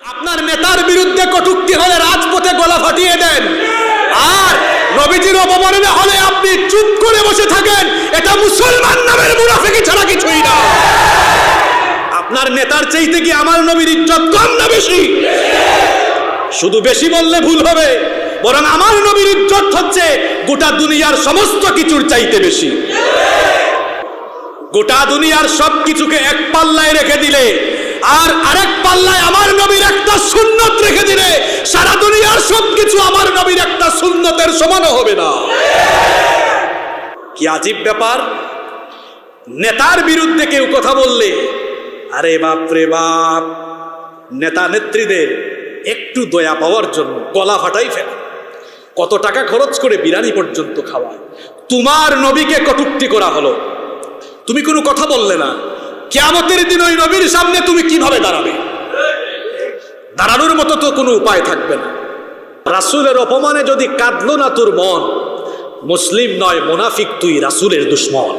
আপনার নেতার বিরুদ্ধে কটূক্তি হলে রাজপথে গলা ফাটিয়ে দেন, আর নবীজির অবমাননা হলে আপনি চুপ করে বসে থাকেন। এটা মুসলমান নামের মুনাফিকি ছাড়া কিছুই না। আপনার নেতার চাইতে কি আমার নবীর ইজ্জত কম না বেশি? শুধু বেশি বললে ভুল হবে, বরং আমার নবীর ইজ্জত হচ্ছে গোটা দুনিয়ার সমস্ত কিছুর চাইতে বেশি। গোটা দুনিয়ার সব কিছুকে এক পাল্লায় রেখে দিলে আর আরেক পাল্লায় আমার নবীর একটা সুন্নত রেখে দিলে সারা দুনিয়ার সবকিছু আমার নবীর একটা সুন্নতের সমানও হবে না। কি আজীব ব্যাপার! নেতার বিরুদ্ধে কেউ কথা বললে আরে বাপ রে বাপ, নেতা নেত্রীদের একটু দয়া পাওয়ার জন্য গলা ফাটাই ফেলে, কত টাকা খরচ করে বিরিয়ানি পর্যন্ত খাওয়ায়। তোমার নবীকে কটূক্তি করা হলো, তুমি কোনো কথা বললে না। কিয়ামতের দিন ওই নবীর সামনে তুমি কিভাবে দাঁড়াবে? দাঁড়ানোর মতো তো কোনো উপায় থাকবে না। রাসূলের অপমানে যদি কাঁদলো না তোর মন, মুসলিম নয় মুনাফিক, তুই রাসূলের দুশমন।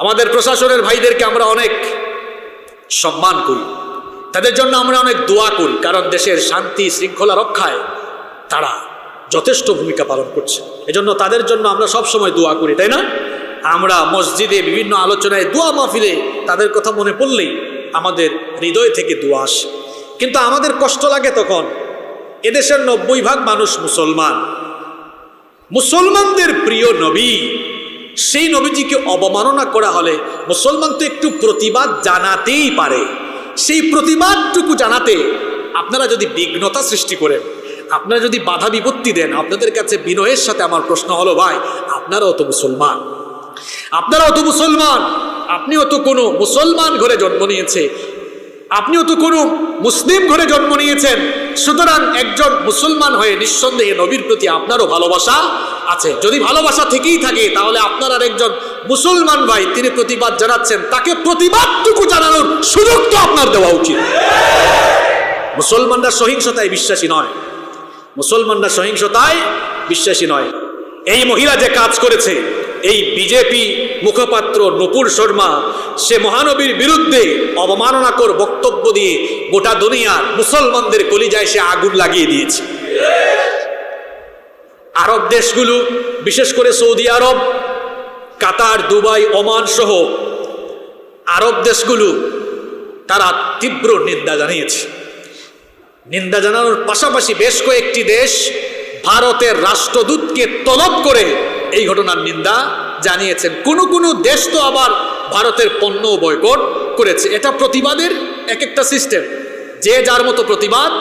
আমাদের প্রশাসনের ভাইদেরকে আমরা অনেক সম্মান করি, তাদের জন্য আমরা অনেক দোয়া করি, কারণ দেশের শান্তি শৃঙ্খলা রক্ষায় তারা যথেষ্ট ভূমিকা পালন করছে। এজন্য তাদের জন্য আমরা সব সময় দোয়া করি, তাই না? আমরা মসজিদে বিভিন্ন আলোচনায় দোয়া মাহফিলে তাদের কথা মনে পড়লেই আমাদের হৃদয় থেকে দোয়া আসে। কিন্তু আমাদের কষ্ট লাগে তখন এদেশের 90% মানুষ মুসলমান, মুসলমানদের প্রিয় নবী, সেই নবীজিকে অবমাননা করা হলে মুসলমান তো একটু প্রতিবাদ জানাতেই পারে। সেই প্রতিবাদটুকু জানাতে আপনারা যদি বিঘ্নতা সৃষ্টি করেন, আপনারা যদি বাধা বিপত্তি দেন, আপনাদের কাছে বিনয়ের সাথে আমার প্রশ্ন হলো, ভাই আপনারাও তো মুসলমান, আপনারাও তো মুসলমান, আপনিও তো কোনো মুসলমান ঘরে জন্ম নিয়েছে, আপনিও তো কোনো মুসলিম ঘরে জন্ম নিয়েছেন। সুতরাং একজন মুসলমান হয়ে নিঃসন্দেহে নবীর প্রতি আপনারও ভালোবাসা আছে। যদি ভালোবাসা থেকেই থাকে তাহলে আপনার আর একজন মুসলমান ভাই তিনি প্রতিবাদ জানাচ্ছেন, তাকে প্রতিবাদটুকু জানানোর সুযোগ তো আপনার দেওয়া উচিত। মুসলমানরা সহিংসতায় বিশ্বাসী নয়, মুসলমানরা সহিংসতায় বিশ্বাসী নয়। এই মহিলা যে কাজ করেছে, এই বিজেপি মুখপাত্র নূপুর শর্মা, সে মহানবীর বিরুদ্ধে অবমাননাকর বক্তব্য দিয়ে গোটা দুনিয়ার মুসলমানদের কলিজায় সে আগুন লাগিয়ে দিয়েছে। আরব দেশগুলো, বিশেষ করে সৌদি আরব, কাতার, দুবাই, ওমান সহ আরব দেশগুলো তারা তীব্র নিন্দা জানিয়েছে। নিন্দা জানানোর পাশাপাশি বেশ কয়েকটি দেশ ভারতের রাষ্ট্রদূতকে তলব করে এই ঘটনার নিন্দা জানিয়েছেন। কোন কোন দেশ তো আবার ভারতের পণ্য বয়কট করেছে। এটা প্রতিবাদের এক একটা সিস্টেম, যে যার মতো প্রতিবাদ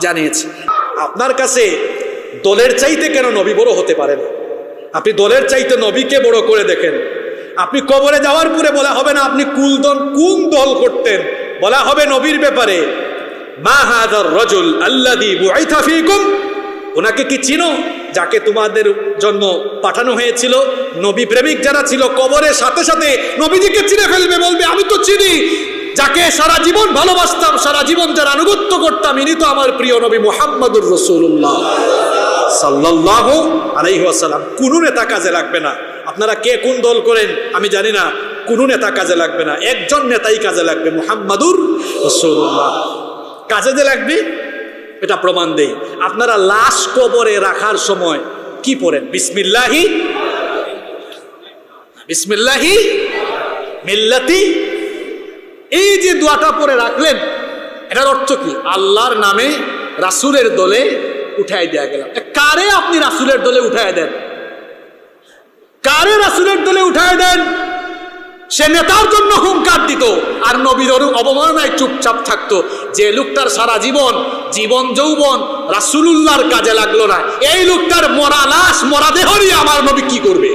জানিয়েছে। আপনার কাছে দলের চাইতে কেন নবী বড় হতে পারে না? আপনি দলের চাইতে নবীকে বড় করে দেখেন। আপনি কবরে যাওয়ার পরে বলা হবে না আপনি কোন দল করতেন, বলা হবে নবীর ব্যাপারে, মা হাযার রাজুল আল্লাযী বুইথা ফীকুম, ওনাকে কি চিনো যাকে তোমাদের জন্য পাঠানো হয়েছিল? নবী প্রেমিক যারা ছিল কবরের সাথে সাথে নবীজিকে চিনে ফেলবে, বলবে আমি তো চিনি, যাকে সারা জীবন ভালোবাসতাম, সারা জীবন যার আনুগত্য করতাম, ইনি তো আমার প্রিয় নবী মুহাম্মদুর রাসূলুল্লাহ সাল্লাল্লাহু আলাইহি ওয়াসাল্লাম। কোন নেতা কাজে লাগবে না। আপনারা কে কোন দল করেন আমি জানি না, কোন নেতা কাজে লাগবে না, একজন নেতাই কাজে লাগবে, মুহাম্মদুর রাসূলুল্লাহ। কাজে যে লাগবে এটা প্রমাণ দেই। আপনারা লাশ কবরে রাখার সময় কি পড়েন? বিসমিল্লাহি বিসমিল্লাহি মিল্লাতি, এই যে দোয়াটা পড়ে রাখলেন, এটার অর্থ কি? আল্লাহর নামে রাসূলের দলে উঠাই দেয়া গেলাম। কারে আপনি রাসূলের দলে উঠাই দেন? কারে রাসূলের দলে উঠাই দেন? সে নেতার জন্য হুঙ্কার দিত আর নবীর অবমাননায় চুপচাপ থাকতো। যে লোকটার সারা জীবন যৌবন রাসূলুল্লাহর কাজে লাগলো না, এই লোকটার মরা লাশ, মরা দেহ নিয়ে আমার নবী কি করবে?